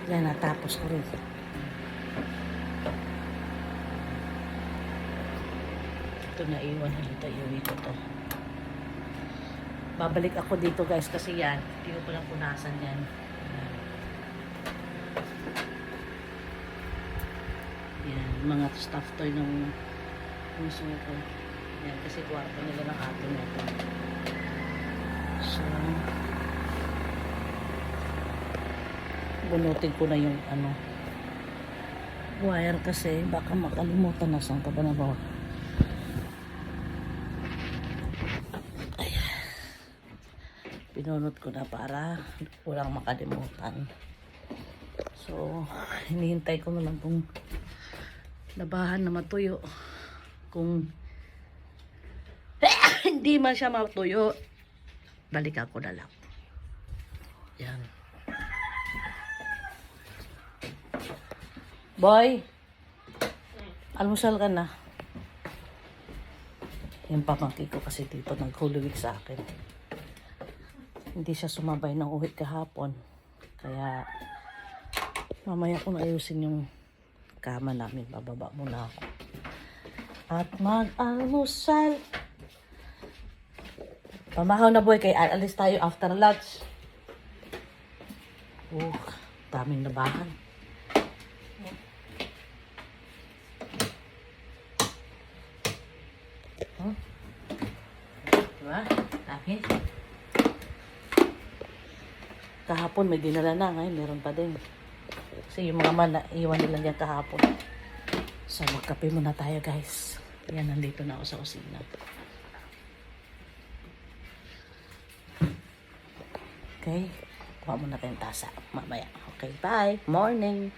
Yan, natapos ko rin. Ito na iwan halita, iuwi ko to. Babalik ako dito guys kasi yan, hindi ko lang punasan yan. Yan, mga stuff toy ng puso ko. Yan, kasi kwarto nila ng atin ito. So, bunutin ko na yung wire kasi baka makalimutan na saan ka ba na ba. Ayan. Pinunot ko na para walang makalimutan. So, hinihintay ko na lang kung labahan na matuyo. Kung hindi man siya matuyo, balikan ko na lang. Yan. Boy, almusal ka na. Yung pamangkin ko kasi dito nag-Holy Week sa akin. Hindi siya sumabay ng uwi kahapon. Kaya mamaya kung ayusin yung kama namin, bababa muna ako. At mag-almusal. Pamahaw na boy, kay alis tayo after lunch. Daming labahan. Diba? Dami. Kahapon may dinala na, ngayon meron pa din. Kasi yung mga iwan nila niya kahapon. So magkape muna tayo guys. Yan, nandito na ako sa kusina. Okay, kuha muna tayong tasa mamaya. Okay, bye. Morning.